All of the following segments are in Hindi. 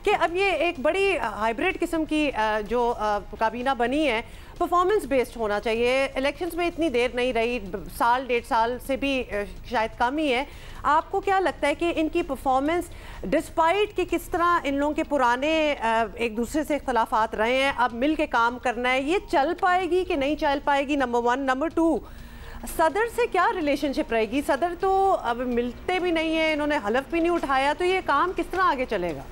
कि अब ये एक बड़ी हाइब्रिड किस्म की जो काबीना बनी है, परफॉर्मेंस बेस्ड होना चाहिए। इलेक्शंस में इतनी देर नहीं रही, साल 1.5 साल से भी शायद कम ही है। आपको क्या लगता है कि इनकी परफॉर्मेंस डिस्पाइट कि किस तरह इन लोगों के पुराने एक दूसरे से इख्तलाफात रहे हैं, अब मिल के काम करना है, ये चल पाएगी कि नहीं चल पाएगी? नंबर 1। नंबर 2, सदर से क्या रिलेशनशिप रहेगी? सदर तो अब मिलते भी नहीं है, इन्होंने हलफ भी नहीं उठाया, तो ये काम किस तरह आगे चलेगा?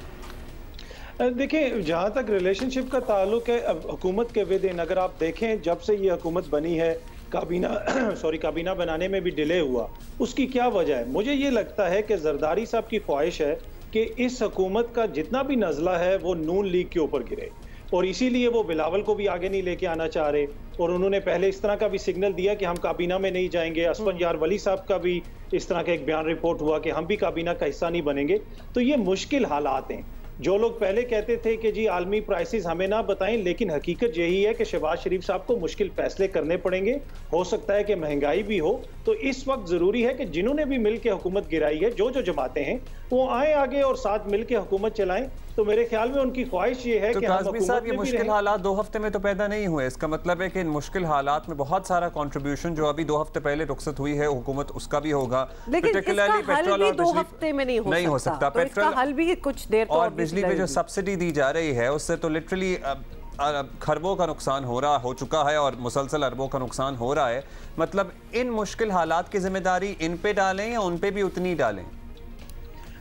देखिए, जहाँ तक रिलेशनशिप का ताल्लुक है, अब हुकूमत के विदिन अगर आप देखें, जब से ये हुकूमत बनी है, काबीना बनाने में भी डिले हुआ, उसकी क्या वजह है? मुझे ये लगता है कि जरदारी साहब की ख्वाहिश है कि इस हुकूमत का जितना भी नज़ला है वो नून लीग के ऊपर गिरे, और इसीलिए वो बिलावल को भी आगे नहीं लेके आना चाह रहे, और उन्होंने पहले इस तरह का भी सिग्नल दिया कि हम काबीना में नहीं जाएंगे। असफंजान वली साहब का भी इस तरह का एक बयान रिपोर्ट हुआ कि हम भी काबीना का हिस्सा नहीं बनेंगे। तो ये मुश्किल हालात हैं। जो लोग पहले कहते थे कि जी आलमी प्राइसेस हमें ना बताएं, लेकिन हकीकत यही है कि शहबाज शरीफ साहब को मुश्किल फैसले करने पड़ेंगे। हो सकता है कि महंगाई भी हो, तो इस वक्त जरूरी है कि जिन्होंने भी मिल के हुकूमत गिराई है, जो जमातें हैं, वो आए आगे और साथ मिल के हुकूमत चलाएं। तो मेरे ख्याल में उनकी ख्वाहिश ये है कि काज़मी साहब, ये मुश्किल हालात 2 हफ्ते में तो पैदा नहीं हुए। इसका मतलब है कि इन मुश्किल हालात में बहुत सारा कंट्रीब्यूशन जो अभी 2 हफ्ते पहले रुखसत हुई है हुकूमत, उसका भी होगा। पर्टिकुलरली पेट्रोल और 2 हफ्ते में नहीं हो सकता। तो पेट्रोल हल भी कुछ देर और बिजली पे जो सब्सिडी दी जा रही है उससे तो लिटरली खरबों का नुकसान हो चुका है और मुसलसल अरबों का नुकसान हो रहा है। मतलब इन मुश्किल हालात की जिम्मेदारी इन पे डालें या उन पे भी उतनी डालें?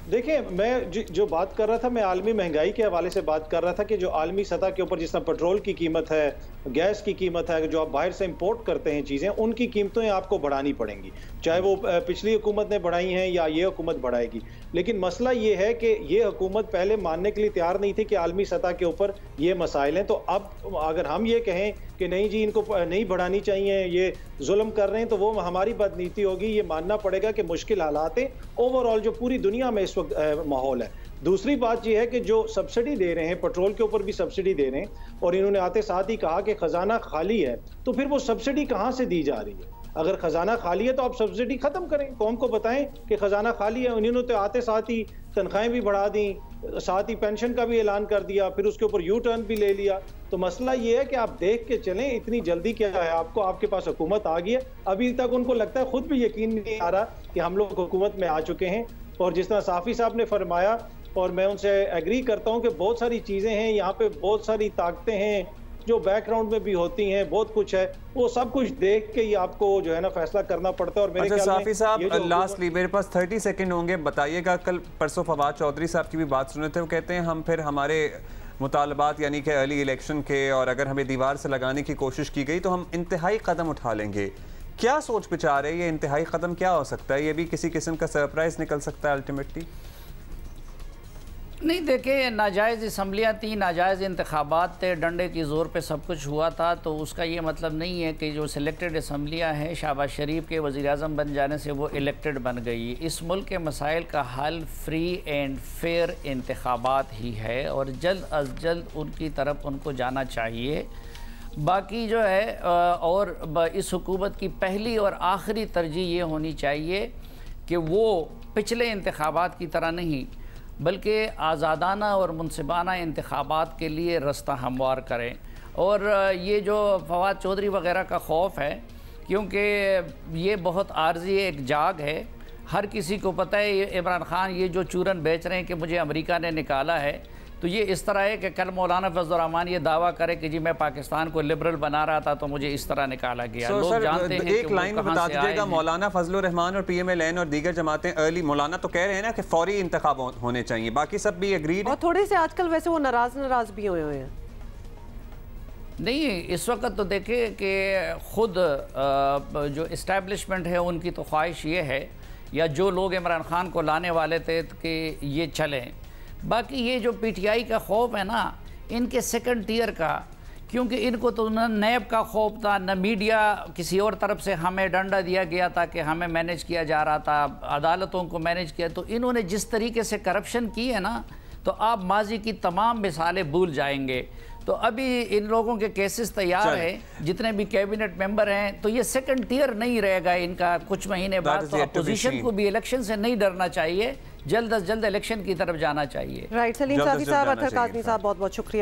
देखिए, मैं जो बात कर रहा था, मैं आलमी महंगाई के हवाले से बात कर रहा था कि जो आलमी सतह के ऊपर जिस तरह पेट्रोल की कीमत है, गैस की कीमत है, जो आप बाहर से इंपोर्ट करते हैं चीज़ें, उनकी कीमतें आपको बढ़ानी पड़ेंगी, चाहे वो पिछली हुकूमत ने बढ़ाई हैं या ये हुकूमत बढ़ाएगी। लेकिन मसला ये है कि ये हुकूमत पहले मानने के लिए तैयार नहीं थी कि आलमी सतह के ऊपर ये मसाइल हैं। तो अब अगर हम ये कहें कि नहीं जी इनको नहीं बढ़ानी चाहिए, ये जुल्म कर रहे हैं, तो वो हमारी बदनीति होगी। ये मानना पड़ेगा कि मुश्किल हालात हैं ओवरऑल जो पूरी दुनिया में इस वक्त माहौल है। दूसरी बात यह है कि जो सब्सिडी दे रहे हैं, पेट्रोल के ऊपर भी सब्सिडी दे रहे हैं, और इन्होंने आते साथ ही कहा कि खजाना खाली है, तो फिर वो सब्सिडी कहाँ से दी जा रही है? अगर खजाना खाली है तो आप सब्सिडी खत्म करें, कौम को बताएं कि खजाना खाली है। उन्होंने तो आते साथ ही तनख्वाहें भी बढ़ा दी, साथ ही पेंशन का भी ऐलान कर दिया, फिर उसके ऊपर यू टर्न भी ले लिया। तो मसला ये है कि आप देख के चलें, इतनी जल्दी क्या है आपको? आपके पास हुकूमत आ गई है, अभी तक उनको लगता है खुद भी यकीन नहीं आ रहा कि हम लोग हुकूमत में आ चुके हैं। और जिस तरह साफ़ी साहब ने फरमाया, और मैं उनसे एग्री करता हूँ कि बहुत सारी चीज़ें हैं यहाँ पे, बहुत सारी ताकतें हैं जो बैकग्राउंड में भी होती हैं, बहुत कुछ है, वो सब कुछ देख के ही आपको जो है ना फैसला करना पड़ता है। और मेरे ख्याल में साफ़ी साहब, लास्टली मेरे पास 30 सेकंड होंगे, बताइएगा। कल परसों फवाद चौधरी साहब की भी बात सुने थे, वो कहते हैं हम फिर हमारे मुतालबात यानी कि अर्ली इलेक्शन के, और अगर हमें दीवार से लगाने की कोशिश की गई तो हम इंतहाई कदम उठा लेंगे। क्या सोच विचार है? ये इंतहाई कदम क्या हो सकता है? ये भी किसी किस्म का सरप्राइज निकल सकता है अल्टीमेटली? नहीं, देखिए, नाजायज़ असम्बलियाँ थी, नाजायज़ इंतखाबात थे, डंडे की ज़ोर पे सब कुछ हुआ था। तो उसका ये मतलब नहीं है कि जो सिलेक्टेड असम्बलियाँ हैं, शहबाज शरीफ के वज़ीर-ए-आज़म बन जाने से वो इलेक्टेड बन गई। इस मुल्क के मसाइल का हल फ्री एंड फेयर इंतखाबात ही है, और जल्द अज जल्द उनकी तरफ उनको जाना चाहिए। बाकी जो है और इस हुकूमत की पहली और आखिरी तरजीह ये होनी चाहिए कि वो पिछले इंतखाबात की तरह नहीं, बल्कि आज़ादाना और मुनसिबाना इंतखाबात के लिए रास्ता हमवार करें। और ये जो फवाद चौधरी वग़ैरह का खौफ है, क्योंकि ये बहुत आर्जी एक जाग है, हर किसी को पता है इमरान ख़ान ये जो चूरन बेच रहे हैं कि मुझे अमेरिका ने निकाला है, तो ये इस तरह है कि कल मौलाना फजल रहमान ये दावा करे कि जी मैं पाकिस्तान को लिबरल बना रहा था तो मुझे इस तरह निकाला गया। लोग जानते हैं एक लाइन में बता दीजिएगा, मौलाना फजल रहमान और PMLN और दीगर जमातें अर्ली, मौलाना तो कह रहे हैं ना कि फौरी इंतखाब होने चाहिए, बाकी सब भी एग्रीड, और थोड़े से आजकल वैसे वो नाराज भी हुए हैं। नहीं, इस वक्त तो देखे कि खुद जो इस्टेब्लिशमेंट है उनकी तो ख्वाहिश ये है, या जो लोग इमरान खान को लाने वाले थे कि ये चलें। बाकी ये जो PTI का खौफ है ना, इनके सेकंड टियर का, क्योंकि इनको तो न नैब का खौफ था, न मीडिया, किसी और तरफ से हमें डंडा दिया गया था कि हमें मैनेज किया जा रहा था, अदालतों को मैनेज किया। तो इन्होंने जिस तरीके से करप्शन की है ना, तो आप माजी की तमाम मिसालें भूल जाएंगे। तो अभी इन लोगों के केसेस तैयार हैं, जितने भी कैबिनेट मेंबर हैं, तो ये सेकंड टियर नहीं रहेगा इनका कुछ महीने बाद। तो अपोजिशन को भी इलेक्शन से नहीं डरना चाहिए जल्द अज जल्द इलेक्शन की तरफ जाना चाहिए। राइट, सलीम जल्द साफी से जल्द साहब, जाना अतहर चाहिए। काज़मी साहब, बहुत बहुत शुक्रिया।